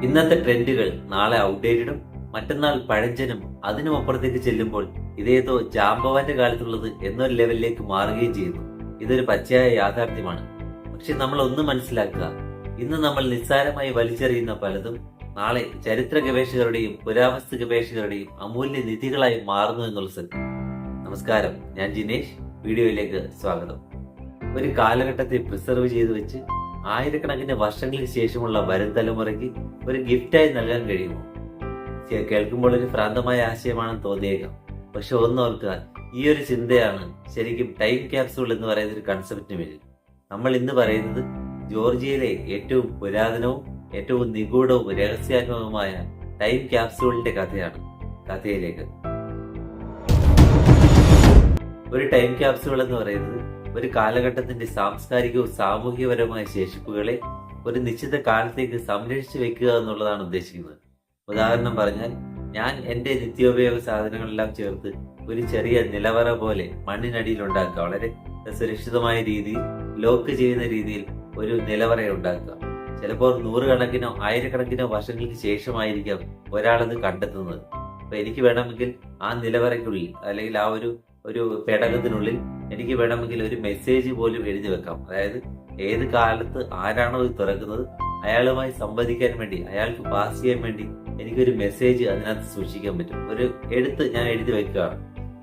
ഇന്നത്തെ ട്രെൻഡുകൾ നാളെ ഔട്ട്ഡേറ്റഡും മറ്റന്നാൾ പഴഞ്ചനും അതിനും അപ്പുറത്തേക്ക് ചെല്ലുമ്പോൾ ഇതേതോ ജാമ്പവാന്റെ കാലത്തുള്ളത് എന്നൊരു ലെവലിലേക്ക് മാറുകയും ചെയ്യുന്നു. ഇതൊരു പച്ചയായ യാഥാർത്ഥ്യമാണ്. പക്ഷെ നമ്മൾ ഒന്ന് മനസ്സിലാക്കുക, ഇന്ന് നമ്മൾ നിസ്സാരമായി വലിച്ചെറിയുന്ന പലതും നാളെ ചരിത്ര ഗവേഷകരുടെയും പുരാവസ്തു ഗവേഷകരുടെയും അമൂല്യ നിധികളായി മാറുന്നു എന്നുള്ള സത്യം. നമസ്കാരം, ഞാൻ ജിനേഷ്. വീഡിയോയിലേക്ക് സ്വാഗതം. ഒരു കാലഘട്ടത്തെ പ്രിസർവ് ചെയ്തു വെച്ച് ആയിരക്കണക്കിന് വർഷങ്ങൾക്ക് ശേഷമുള്ള വരും തലമുറയ്ക്ക് ഒരു ഗിഫ്റ്റായി നൽകാൻ കഴിയുമോ? കേൾക്കുമ്പോൾ ഒരു ഭ്രാന്തമായ ആശയമാണെന്ന് തോന്നിയേക്കാം. പക്ഷെ ഒന്നോർക്കുക, ഈ ഒരു ചിന്തയാണ് ശരിക്കും ടൈം ക്യാപ്സൂൾ എന്ന് പറയുന്ന ഒരു കൺസെപ്റ്റിന് പിന്നിൽ. നമ്മൾ ഇന്ന് പറയുന്നത് ജോർജിയയിലെ ഏറ്റവും പുരാതനവും ഏറ്റവും നിഗൂഢവും രഹസ്യാത്മകവുമായ ടൈം ക്യാപ്സൂളിന്റെ കഥയാണ്. കഥയിലേക്ക്. ഒരു ടൈം ക്യാപ്സൂൾ എന്ന് പറയുന്നത് ഒരു കാലഘട്ടത്തിന്റെ സാംസ്കാരികവും സാമൂഹികപരമായ ശേഷിപ്പുകളെ ഒരു നിശ്ചിത കാലത്തേക്ക് സംരക്ഷിച്ചു വെക്കുക എന്നുള്ളതാണ് ഉദ്ദേശിക്കുന്നത്. ഉദാഹരണം പറഞ്ഞാൽ, ഞാൻ എന്റെ നിത്യോപയോഗ സാധനങ്ങളെല്ലാം ചേർത്ത് ഒരു ചെറിയ നിലവറ പോലെ മണ്ണിനടിയിൽ ഉണ്ടാക്കുക. വളരെ സുരക്ഷിതമായ രീതിയിൽ ലോക്ക് ചെയ്യുന്ന രീതിയിൽ ഒരു നിലവറ ഉണ്ടാക്കുക. ചിലപ്പോൾ നൂറുകണക്കിനോ ആയിരക്കണക്കിനോ വർഷങ്ങൾക്ക് ശേഷമായിരിക്കാം ഒരാളത് കണ്ടെത്തുന്നത്. അപ്പൊ എനിക്ക് വേണമെങ്കിൽ ആ നിലവറയ്ക്കുള്ളിൽ അല്ലെങ്കിൽ ആ ഒരു പേടകത്തിനുള്ളിൽ എനിക്ക് വേണമെങ്കിൽ ഒരു മെസ്സേജ് പോലും എഴുതി വെക്കാം. അതായത് ഏത് കാലത്ത് ആരാണോ ഇത് തുറക്കുന്നത് അയാളുമായി സംവദിക്കാൻ വേണ്ടി, അയാൾക്ക് പാസ് ചെയ്യാൻ വേണ്ടി എനിക്കൊരു മെസ്സേജ് അതിനകത്ത് സൂക്ഷിക്കാൻ പറ്റും. ഒരു എഴുത്ത് ഞാൻ എഴുതി വെക്കുകയാണ്.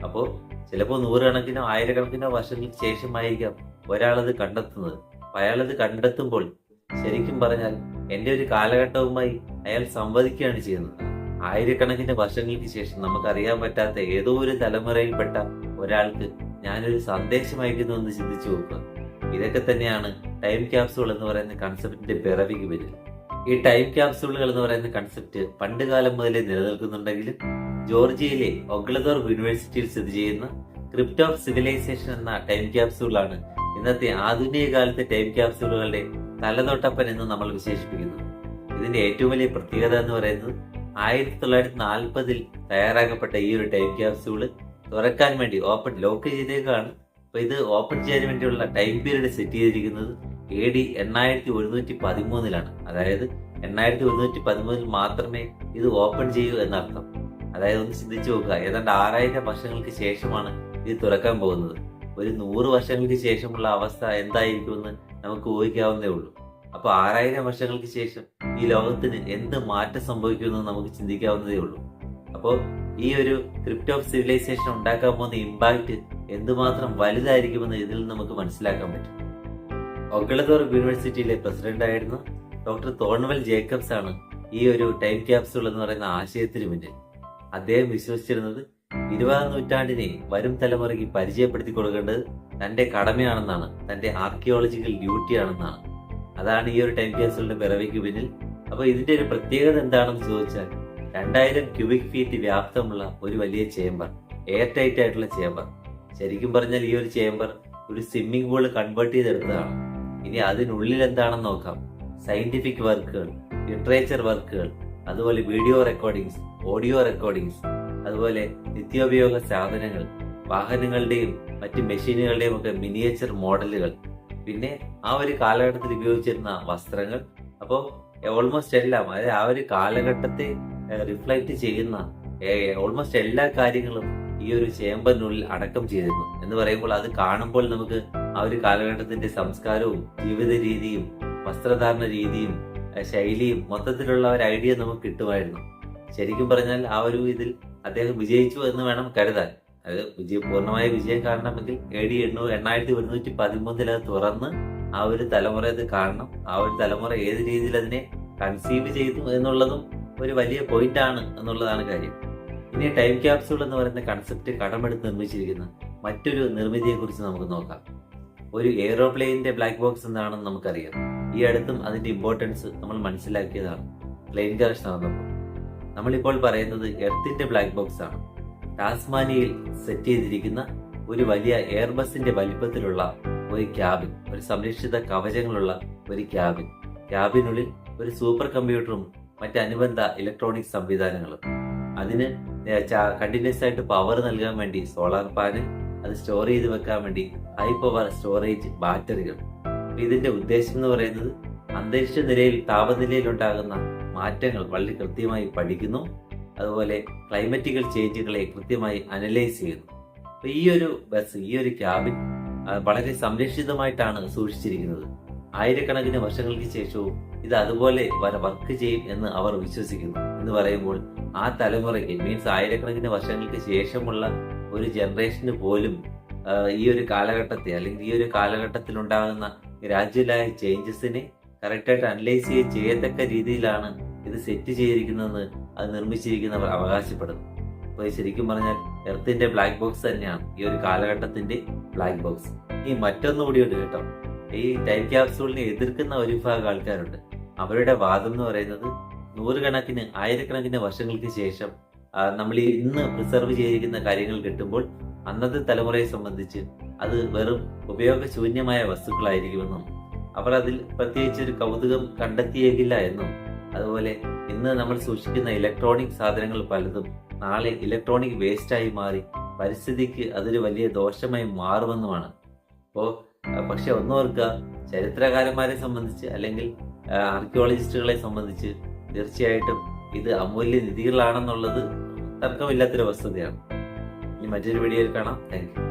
അപ്പോൾ ചിലപ്പോൾ നൂറുകണക്കിനോ ആയിരക്കണക്കിനോ വർഷങ്ങൾക്ക് ശേഷമായിരിക്കാം ഒരാളത് കണ്ടെത്തുന്നത്. അയാളത് കണ്ടെത്തുമ്പോൾ ശരിക്കും പറഞ്ഞാൽ എൻ്റെ ഒരു കാലഘട്ടവുമായി അയാൾ സംവദിക്കുകയാണ് ചെയ്യുന്നത്. ആയിരക്കണക്കിന് വർഷങ്ങൾക്ക് ശേഷം നമുക്കറിയാൻ പറ്റാത്ത ഏതോ ഒരു തലമുറയിൽപ്പെട്ട ഒരാൾക്ക് ഞാനൊരു സന്ദേശം അയക്കുന്നു എന്ന് ചിന്തിച്ചു നോക്കുക. ഇതൊക്കെ തന്നെയാണ് ടൈം ക്യാപ്സൂൾ എന്ന് പറയുന്ന കൺസെപ്റ്റിന്റെ പിറവിക്ക് പിന്നിൽ. ഈ ടൈം ക്യാപ്സൂളുകൾ എന്ന് പറയുന്ന കൺസെപ്റ്റ് പണ്ട് കാലം മുതലേ നിലനിൽക്കുന്നുണ്ടെങ്കിലും ജോർജിയയിലെ ഒഗ്ലതോർപ്പ് യൂണിവേഴ്സിറ്റിയിൽ സ്ഥിതി ചെയ്യുന്ന ക്രിപ്റ്റ് ഓഫ് സിവിലൈസേഷൻ എന്ന ടൈം ക്യാപ്സൂളാണ് ഇന്നത്തെ ആധുനിക കാലത്തെ ടൈം ക്യാപ്സൂളുകളുടെ തലതൊട്ടപ്പൻ എന്ന് നമ്മൾ വിശേഷിപ്പിക്കുന്നത്. ഇതിന്റെ ഏറ്റവും വലിയ പ്രത്യേകത എന്ന് പറയുന്നത് 1940 തയ്യാറാക്കപ്പെട്ട ഈ ഒരു ടൈം ക്യാപ്സൂള് തുറക്കാൻ വേണ്ടി ലോക്ക് ചെയ്തേക്കാണ്. അപ്പൊ ഇത് ഓപ്പൺ ചെയ്യാൻ വേണ്ടിയുള്ള ടൈം പീരീഡ് സെറ്റ് ചെയ്തിരിക്കുന്നത് AD 8113 അതായത് 8113 മാത്രമേ ഇത് ഓപ്പൺ ചെയ്യൂ എന്നർത്ഥം. അതായത് ഒന്ന് ചിന്തിച്ചു നോക്കുക, ഏതാണ്ട് 6000 വർഷങ്ങൾക്ക് ശേഷമാണ് ഇത് തുറക്കാൻ പോകുന്നത്. ഒരു 100 വർഷങ്ങൾക്ക് ശേഷമുള്ള അവസ്ഥ എന്തായിരിക്കുമെന്ന് നമുക്ക് ഊഹിക്കാവുന്നേ ഉള്ളൂ. അപ്പൊ 6000 വർഷങ്ങൾക്ക് ശേഷം ഈ ലോകത്തിന് എന്ത് മാറ്റം സംഭവിക്കുമെന്ന് നമുക്ക് ചിന്തിക്കാവുന്നതേ ഉള്ളൂ. അപ്പോൾ ഈ ഒരു ക്രിപ്റ്റ് ഓഫ് സിവിലൈസേഷൻ ഉണ്ടാക്കാൻ പോകുന്ന ഇമ്പാക്ട് എന്തുമാത്രം വലുതായിരിക്കുമെന്ന് ഇതിൽ നമുക്ക് മനസ്സിലാക്കാൻ പറ്റും. ഒഗ്ലതോർപ്പ് യൂണിവേഴ്സിറ്റിയിലെ പ്രസിഡന്റ് ആയിരുന്ന ഡോക്ടർ തോൺവൽ ജേക്കബ്സ് ആണ് ഈ ഒരു ടൈം ക്യാപ്സൂൾ എന്ന് പറയുന്ന ആശയത്തിന് പിന്നിൽ. അദ്ദേഹം വിശ്വസിച്ചിരുന്നത് 20ാം നൂറ്റാണ്ടിനെ വരും തലമുറയ്ക്ക് പരിചയപ്പെടുത്തി കൊടുക്കേണ്ടത് തന്റെ കടമയാണെന്നാണ്, തന്റെ ആർക്കിയോളജിക്കൽ ഡ്യൂട്ടിയാണെന്നാണ്. അതാണ് ഈ ഒരു ടൈം ക്യാപ്സൂളിന്റെ പിറവിക്ക് പിന്നിൽ. അപ്പൊ ഇതിന്റെ ഒരു പ്രത്യേകത എന്താണെന്ന് ചോദിച്ചാൽ, 2000 ക്യൂബിക് ഫീറ്റ് വ്യാപ്തമുള്ള ഒരു വലിയ ചേംബർ, എയർ ടൈറ്റ് ആയിട്ടുള്ള ചേംബർ. ശരിക്കും പറഞ്ഞാൽ ഈ ഒരു ചേംബർ ഒരു സ്വിമ്മിംഗ് പൂള് കൺവേർട്ട് ചെയ്തെടുത്തതാണ്. ഇനി അതിനുള്ളിൽ എന്താണെന്ന് നോക്കാം. സയന്റിഫിക് വർക്കുകൾ, ലിറ്ററേച്ചർ വർക്കുകൾ, അതുപോലെ വീഡിയോ റെക്കോർഡിങ്സ്, ഓഡിയോ റെക്കോർഡിങ്സ്, അതുപോലെ നിത്യോപയോഗ സാധനങ്ങൾ, വാഹനങ്ങളുടെയും മറ്റ് മെഷീനുകളുടെയും ഒക്കെ മിനിയേച്ചർ മോഡലുകൾ, പിന്നെ ആ ഒരു കാലഘട്ടത്തിൽ ഉപയോഗിച്ചിരുന്ന വസ്ത്രങ്ങൾ. അപ്പോൾ ഓൾമോസ്റ്റ് എല്ലാം, അതായത് ആ ഒരു കാലഘട്ടത്തെ റിഫ്ലക്ട് ചെയ്യുന്ന ഓൾമോസ്റ്റ് എല്ലാ കാര്യങ്ങളും ഈ ഒരു ചേമ്പറിനുള്ളിൽ അടക്കം ചെയ്തിരുന്നു എന്ന് പറയുമ്പോൾ അത് കാണുമ്പോൾ നമുക്ക് ആ ഒരു കാലഘട്ടത്തിന്റെ സംസ്കാരവും ജീവിത രീതിയും വസ്ത്രധാരണ രീതിയും ശൈലിയും മൊത്തത്തിലുള്ള ഒരു ഐഡിയ നമുക്ക് കിട്ടുമായിരുന്നു. ശരിക്കും പറഞ്ഞാൽ ആ ഒരു ഇതിൽ അദ്ദേഹം വിജയിച്ചു എന്ന് വേണം കരുതാൻ. അത് പൂർണ്ണമായ വിജയം കാണണമെങ്കിൽ AD 8113 അത് തുറന്ന് ആ ഒരു തലമുറ അത് കാണണം. ആ ഒരു തലമുറ ഏത് രീതിയിൽ അതിനെ കൺസീവ് ചെയ്തു എന്നുള്ളതും ഒരു വലിയ പോയിന്റ് ആണ് എന്നുള്ളതാണ് കാര്യം. ഇനി ടൈം ക്യാപ്സൂൾ എന്ന് പറയുന്ന കൺസെപ്റ്റ് കടമെടുത്ത് നിർമ്മിച്ചിരിക്കുന്ന മറ്റൊരു നിർമ്മിതിയെ കുറിച്ച് നമുക്ക് നോക്കാം. ഒരു എയ്റോപ്ലെയിനിന്റെ ബ്ലാക്ക് ബോക്സ് എന്താണെന്ന് നമുക്കറിയാം. ഈ അടുത്തും അതിന്റെ ഇമ്പോർട്ടൻസ് നമ്മൾ മനസ്സിലാക്കിയതാണ് പ്ലെയിൻ ക്രാഷ് നടന്നപ്പോൾ. നമ്മളിപ്പോൾ പറയുന്നത് എർത്തിന്റെ ബ്ലാക്ക് ബോക്സ് ആണ്. ടാസ്മാനിയയിൽ സെറ്റ് ചെയ്തിരിക്കുന്ന ഒരു വലിയ എയർബസിന്റെ വലിപ്പത്തിലുള്ള ഒരു ക്യാബിൻ, ഒരു സംരക്ഷിത കവചങ്ങളുള്ള ഒരു ക്യാബിനുള്ളിൽ ഒരു സൂപ്പർ കമ്പ്യൂട്ടറും മറ്റ് അനുബന്ധ ഇലക്ട്രോണിക് സംവിധാനങ്ങളും. അതിന് കണ്ടിന്യൂസ് ആയിട്ട് പവർ നൽകാൻ വേണ്ടി സോളാർ പാനൽ, അത് സ്റ്റോർ ചെയ്ത് വെക്കാൻ വേണ്ടി ഹൈ പവർ സ്റ്റോറേജ് ബാറ്ററികൾ. ഇതിന്റെ ഉദ്ദേശം എന്ന് പറയുന്നത് അന്തരീക്ഷ നിലയിൽ താപനിലയിൽ ഉണ്ടാകുന്ന മാറ്റങ്ങൾ വളരെ കൃത്യമായി പഠിക്കുന്നു. അതുപോലെ ക്ലൈമറ്റിക്കൽ ചേഞ്ചുകളെ കൃത്യമായി അനലൈസ് ചെയ്യുന്നു. അപ്പൊ ഈ ഒരു ബസ്, ഈ ഒരു ക്യാബിൻ വളരെ സംരക്ഷിതമായിട്ടാണ് സൂക്ഷിച്ചിരിക്കുന്നത്. ആയിരക്കണക്കിന് വർഷങ്ങൾക്ക് ശേഷവും ഇത് അതുപോലെ വർക്ക് ചെയ്യും എന്ന് അവർ വിശ്വസിക്കുന്നു. എന്ന് പറയുമ്പോൾ ആ തലമുറയ്ക്ക്, മീൻസ് ആയിരക്കണക്കിന് വർഷങ്ങൾക്ക് ശേഷമുള്ള ഒരു ജനറേഷന് പോലും ഈ ഒരു കാലഘട്ടത്തെ, അല്ലെങ്കിൽ ഈ ഒരു കാലഘട്ടത്തിൽ ഉണ്ടാകുന്ന ഗ്രാജുവലായ ചേഞ്ചസിനെ കറക്റ്റായിട്ട് അനലൈസ് ചെയ്യത്തക്ക രീതിയിലാണ് ഇത് സെറ്റ് ചെയ്തിരിക്കുന്നതെന്ന് അത് നിർമ്മിച്ചിരിക്കുന്നവർ അവകാശപ്പെടുന്നു. അപ്പോൾ ശരിക്കും പറഞ്ഞാൽ എർത്തിന്റെ ബ്ലാക്ക് ബോക്സ് തന്നെയാണ് ഈ ഒരു കാലഘട്ടത്തിന്റെ ബ്ലാക്ക് ബോക്സ്. ഈ മറ്റൊന്നുകൂടിയുണ്ട് കേട്ടോ. ഈ ടൈം ക്യാപ്സൂളിനെ എതിർക്കുന്ന ഒരു വിഭാഗം ആൾക്കാരുണ്ട്. അവരുടെ വാദം എന്ന് പറയുന്നത് നൂറുകണക്കിന്, ആയിരക്കണക്കിന് വർഷങ്ങൾക്ക് ശേഷം നമ്മൾ ഇന്ന് പ്രിസർവ് ചെയ്തിരിക്കുന്ന കാര്യങ്ങൾ കിട്ടുമ്പോൾ അന്നത്തെ തലമുറയെ സംബന്ധിച്ച് അത് വെറും ഉപയോഗശൂന്യമായ വസ്തുക്കളായിരിക്കുമെന്നും അവർ അതിൽ പ്രത്യേകിച്ച് ഒരു കൗതുകം കണ്ടെത്തിയേക്കില്ല എന്നും, അതുപോലെ ഇന്ന് നമ്മൾ സൂക്ഷിക്കുന്ന ഇലക്ട്രോണിക് സാധനങ്ങൾ പലതും നാളെ ഇലക്ട്രോണിക് വേസ്റ്റായി മാറി പരിസ്ഥിതിക്ക് അതൊരു വലിയ ദോഷമായി മാറുമെന്നുമാണ്. പക്ഷെ ഒന്നോർക്കുക, ചരിത്രകാരന്മാരെ സംബന്ധിച്ച് അല്ലെങ്കിൽ ആർക്കിയോളജിസ്റ്റുകളെ സംബന്ധിച്ച് തീർച്ചയായിട്ടും ഇത് അമൂല്യ നിധികളാണെന്നുള്ളത് തർക്കമില്ലാത്തൊരു വസ്തുതയാണ്. ഇനി മറ്റൊരു വീഡിയോയിൽ കാണാം. Thank you.